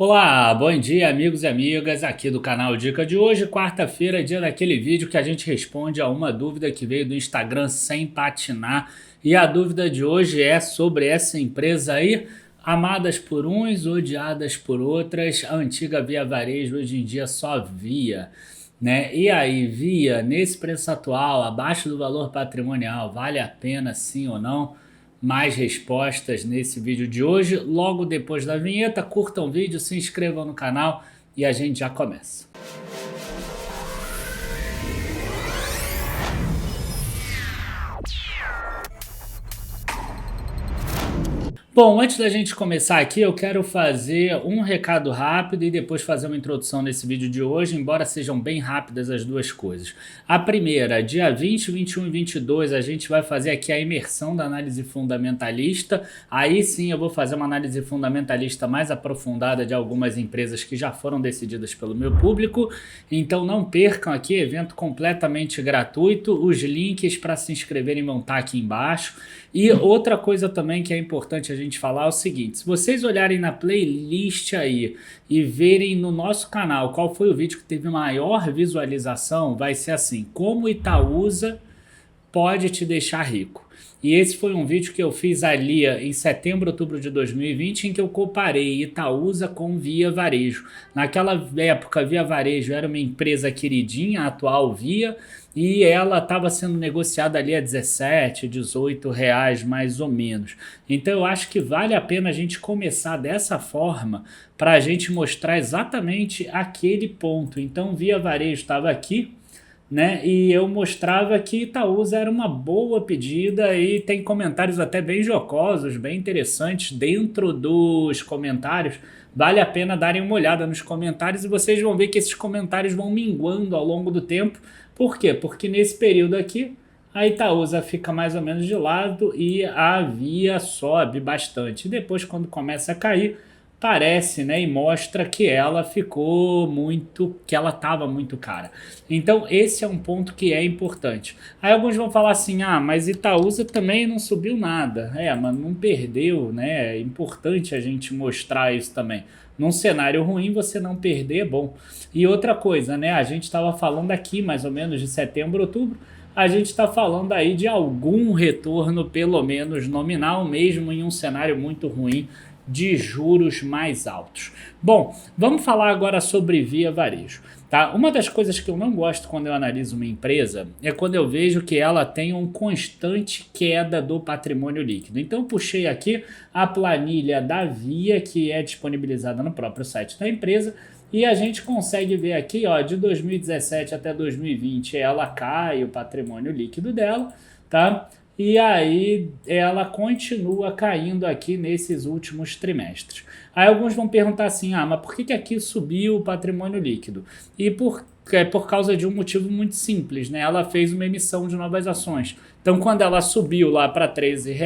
Olá, bom dia amigos e amigas aqui do canal Dica de hoje, quarta-feira, dia daquele vídeo que a gente responde a uma dúvida que veio do Instagram sem patinar. E a dúvida de hoje é sobre essa empresa aí, amadas por uns, odiadas por outras, a antiga Via Varejo, hoje em dia só Via, né? E aí, Via, nesse preço atual, abaixo do valor patrimonial, vale a pena sim ou não? Mais respostas nesse vídeo de hoje. Logo depois da vinheta, curtam o vídeo, se inscrevam no canal e a gente já começa. Bom, antes da gente começar aqui, eu quero fazer um recado rápido e depois fazer uma introdução nesse vídeo de hoje, embora sejam bem rápidas as duas coisas. A primeira, dia 20, 21 e 22, a gente vai fazer aqui a imersão da análise fundamentalista. Aí sim eu vou fazer uma análise fundamentalista mais aprofundada de algumas empresas que já foram decididas pelo meu público. Então não percam aqui, evento completamente gratuito. Os links para se inscreverem vão estar aqui embaixo. E outra coisa também que é importante a gente falar é o seguinte: se vocês olharem na playlist aí e verem no nosso canal qual foi o vídeo que teve maior visualização, vai ser assim: como Itaúsa pode te deixar rico. E esse foi um vídeo que eu fiz ali em setembro, outubro de 2020, em que eu comparei Itaúsa com Via Varejo. Naquela época, Via Varejo era uma empresa queridinha, a atual Via, e ela estava sendo negociada ali a 17, 18 reais mais ou menos. Então eu acho que vale a pena a gente começar dessa forma para a gente mostrar exatamente aquele ponto. Então Via Varejo estava aqui, né? E eu mostrava que Itaúsa era uma boa pedida e tem comentários até bem jocosos, bem interessantes dentro dos comentários. Vale a pena darem uma olhada nos comentários e vocês vão ver que esses comentários vão minguando ao longo do tempo. Por quê? Porque nesse período aqui a Itaúsa fica mais ou menos de lado e a Via sobe bastante. E depois, quando começa a cair, parece, né, e mostra que ela ficou muito, que ela estava muito cara. Então esse é um ponto que é importante. Aí alguns vão falar assim: ah, mas Itaúsa também não subiu nada. Mas não perdeu, né? É importante a gente mostrar isso também. Num cenário ruim, você não perder é bom. E outra coisa, né? A gente estava falando aqui mais ou menos de setembro, outubro. A gente está falando aí de algum retorno, pelo menos nominal, mesmo em um cenário muito ruim de juros mais altos. Bom, vamos falar agora sobre Via Varejo. Tá? Uma das coisas que eu não gosto quando eu analiso uma empresa é quando eu vejo que ela tem uma constante queda do patrimônio líquido. Então eu puxei aqui a planilha da Via, que é disponibilizada no próprio site da empresa, e a gente consegue ver aqui, ó, de 2017 até 2020, ela cai o patrimônio líquido dela, tá? E aí ela continua caindo aqui nesses últimos trimestres. Aí alguns vão perguntar assim: ah, mas por que aqui subiu o patrimônio líquido? E é por causa de um motivo muito simples, né? Ela fez uma emissão de novas ações. Então quando ela subiu lá para R$ 13,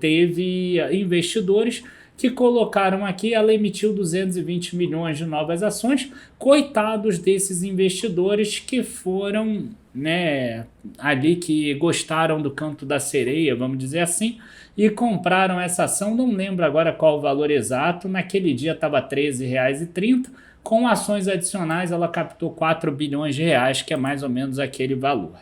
teve investidores que colocaram aqui, ela emitiu 220 milhões de novas ações. Coitados desses investidores que foram, né, ali, que gostaram do canto da sereia, vamos dizer assim, e compraram essa ação. Não lembro agora qual o valor exato, naquele dia estava R$ 13,30, com ações adicionais ela captou 4 bilhões de reais, que é mais ou menos aquele valor.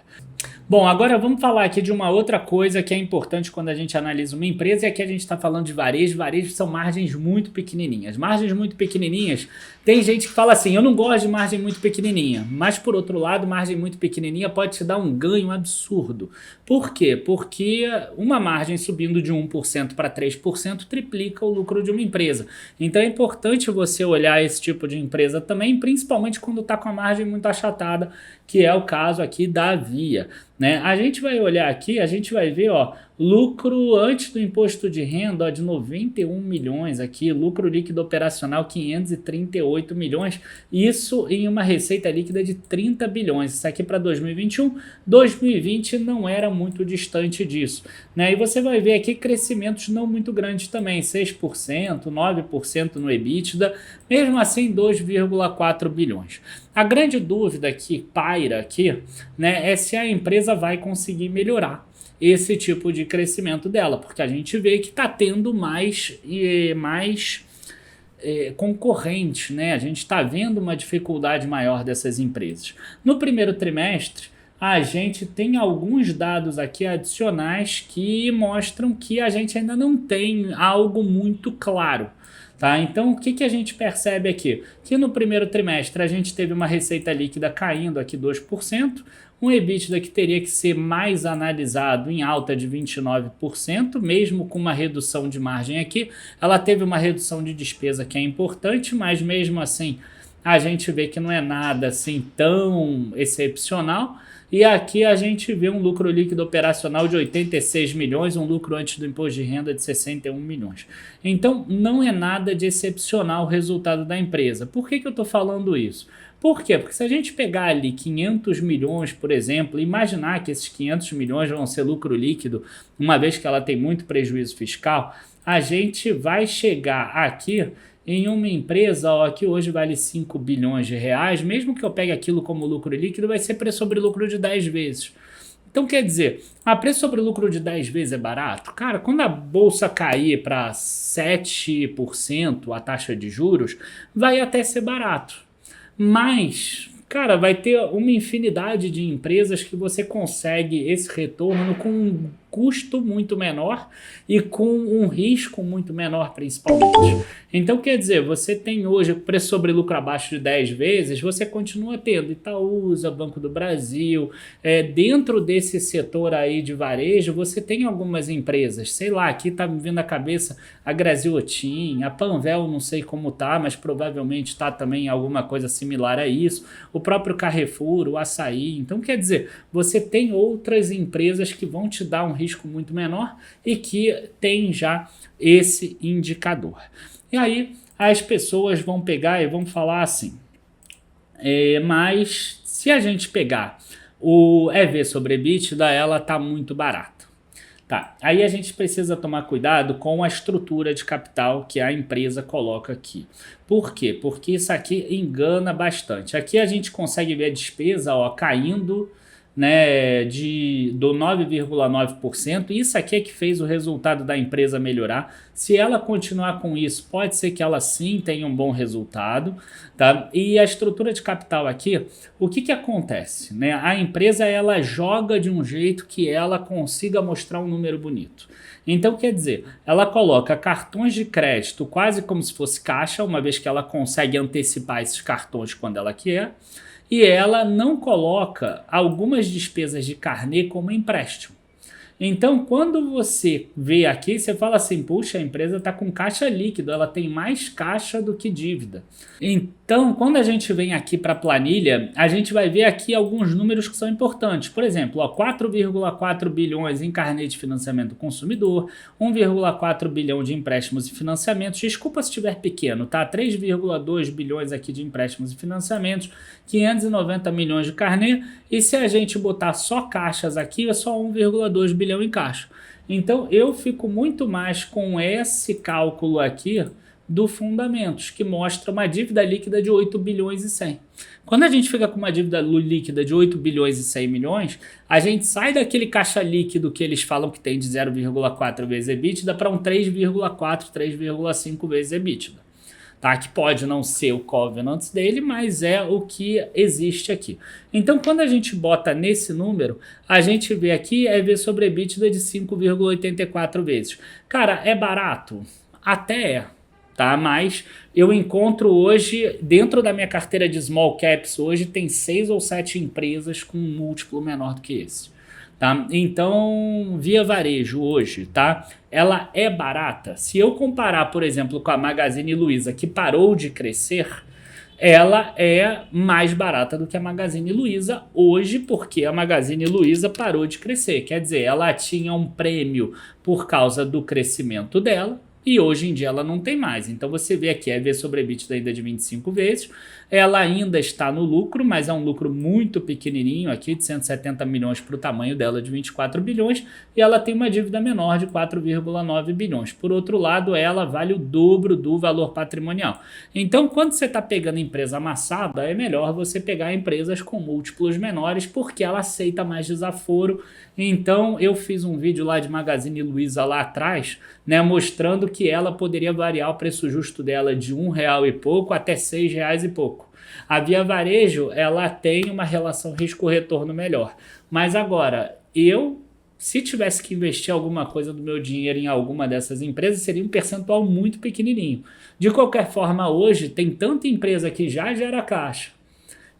Bom, agora vamos falar aqui de uma outra coisa que é importante quando a gente analisa uma empresa, e aqui a gente está falando de varejo. Varejo são margens muito pequenininhas. Margens muito pequenininhas, tem gente que fala assim: eu não gosto de margem muito pequenininha, mas por outro lado, margem muito pequenininha pode te dar um ganho absurdo. Por quê? Porque uma margem subindo de 1% para 3% triplica o lucro de uma empresa. Então é importante você olhar esse tipo de empresa também, principalmente quando está com a margem muito achatada, que é o caso aqui da Via, né? A gente vai olhar aqui, a gente vai ver, ó, lucro antes do imposto de renda, ó, de 91 milhões aqui, lucro líquido operacional 538 milhões, isso em uma receita líquida de 30 bilhões. Isso aqui para 2021, 2020 não era muito distante disso, né? E você vai ver aqui crescimentos não muito grandes também, 6%, 9% no EBITDA, mesmo assim 2,4 bilhões. A grande dúvida que paira aqui, né, é se a empresa vai conseguir melhorar esse tipo de crescimento dela, porque a gente vê que está tendo mais concorrentes, né? A gente está vendo uma dificuldade maior dessas empresas. No primeiro trimestre, a gente tem alguns dados aqui adicionais que mostram que a gente ainda não tem algo muito claro. Tá? Então, o que a gente percebe aqui? Que no primeiro trimestre a gente teve uma receita líquida caindo aqui 2%, um EBITDA que teria que ser mais analisado em alta de 29%, mesmo com uma redução de margem aqui. Ela teve uma redução de despesa que é importante, mas mesmo assim a gente vê que não é nada assim tão excepcional. E aqui a gente vê um lucro líquido operacional de 86 milhões, um lucro antes do imposto de renda de 61 milhões. Então, não é nada de excepcional o resultado da empresa. Por que eu estou falando isso? Por quê? Porque se a gente pegar ali 500 milhões, por exemplo, e imaginar que esses 500 milhões vão ser lucro líquido, uma vez que ela tem muito prejuízo fiscal, a gente vai chegar aqui em uma empresa que hoje vale 5 bilhões de reais, mesmo que eu pegue aquilo como lucro líquido, vai ser preço sobre lucro de 10 vezes. Então quer dizer, preço sobre lucro de 10 vezes é barato? Cara, quando a bolsa cair para 7% a taxa de juros, vai até ser barato. Mas, cara, vai ter uma infinidade de empresas que você consegue esse retorno com um custo muito menor e com um risco muito menor, principalmente. Então, quer dizer, você tem hoje preço sobre lucro abaixo de 10 vezes, você continua tendo Itaúsa, Banco do Brasil, dentro desse setor aí de varejo, você tem algumas empresas, sei lá, aqui tá me vindo à cabeça a Graziotin, a Panvel, não sei como tá, mas provavelmente tá também alguma coisa similar a isso, o próprio Carrefour, o Açaí. Então, quer dizer, você tem outras empresas que vão te dar um risco muito menor e que tem já esse indicador. E aí as pessoas vão pegar e vão falar assim, mas se a gente pegar o EV sobre EBITDA, ela está muito barata. Tá, aí a gente precisa tomar cuidado com a estrutura de capital que a empresa coloca aqui. Por quê? Porque isso aqui engana bastante. Aqui a gente consegue ver a despesa caindo, né, do 9,9%. Isso aqui é que fez o resultado da empresa melhorar. Se ela continuar com isso, pode ser que ela sim tenha um bom resultado, tá? E a estrutura de capital aqui, o que acontece, né? A empresa ela joga de um jeito que ela consiga mostrar um número bonito. Então, quer dizer, ela coloca cartões de crédito quase como se fosse caixa, uma vez que ela consegue antecipar esses cartões quando ela quer. E ela não coloca algumas despesas de carnê como empréstimo. Então, quando você vê aqui, você fala assim, puxa, a empresa está com caixa líquido, ela tem mais caixa do que dívida. Então, quando a gente vem aqui para a planilha, a gente vai ver aqui alguns números que são importantes. Por exemplo, 4,4 bilhões em carnê de financiamento do consumidor, 1,4 bilhão de empréstimos e financiamentos, desculpa se estiver pequeno, tá? 3,2 bilhões aqui de empréstimos e financiamentos, 590 milhões de carnê, e se a gente botar só caixas aqui, é só 1,2 bilhão em caixa. Então, eu fico muito mais com esse cálculo aqui do Fundamentos, que mostra uma dívida líquida de 8 bilhões e 100. Quando a gente fica com uma dívida líquida de 8 bilhões e 100 milhões, a gente sai daquele caixa líquido que eles falam que tem de 0,4 vezes EBITDA para um 3,4, 3,5 vezes EBITDA. Tá? Que pode não ser o covenant dele, mas é o que existe aqui. Então, quando a gente bota nesse número, a gente vê aqui EV sobre EBITDA de 5,84 vezes. Cara, é barato? Até é. Tá? Mas eu encontro hoje, dentro da minha carteira de small caps, hoje tem 6 ou 7 empresas com um múltiplo menor do que esse. Tá? Então, Via Varejo hoje, tá? Ela é barata. Se eu comparar, por exemplo, com a Magazine Luiza, que parou de crescer, ela é mais barata do que a Magazine Luiza hoje, porque a Magazine Luiza parou de crescer. Quer dizer, ela tinha um prêmio por causa do crescimento dela, e hoje em dia ela não tem mais. Então você vê aqui, EV sobre EBITDA ainda de 25 vezes, ela ainda está no lucro, mas é um lucro muito pequenininho aqui, de 170 milhões para o tamanho dela de 24 bilhões, e ela tem uma dívida menor de 4,9 bilhões. Por outro lado, ela vale o dobro do valor patrimonial. Então, quando você está pegando empresa amassada, é melhor você pegar empresas com múltiplos menores, porque ela aceita mais desaforo. Então, eu fiz um vídeo lá de Magazine Luiza lá atrás, né, mostrando que ela poderia variar o preço justo dela de R$ 1 e pouco até R$ 6 e pouco. A Via Varejo, ela tem uma relação risco-retorno melhor. Mas agora, se tivesse que investir alguma coisa do meu dinheiro em alguma dessas empresas, seria um percentual muito pequenininho. De qualquer forma, hoje tem tanta empresa que já gera caixa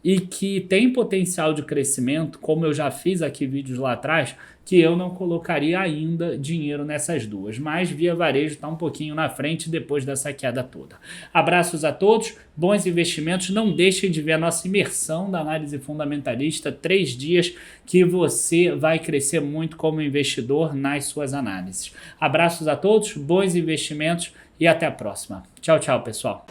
e que tem potencial de crescimento, como eu já fiz aqui vídeos lá atrás, que eu não colocaria ainda dinheiro nessas duas. Mas Via Varejo está um pouquinho na frente depois dessa queda toda. Abraços a todos, bons investimentos. Não deixem de ver a nossa imersão da análise fundamentalista, 3 dias que você vai crescer muito como investidor nas suas análises. Abraços a todos, bons investimentos e até a próxima. Tchau, tchau, pessoal.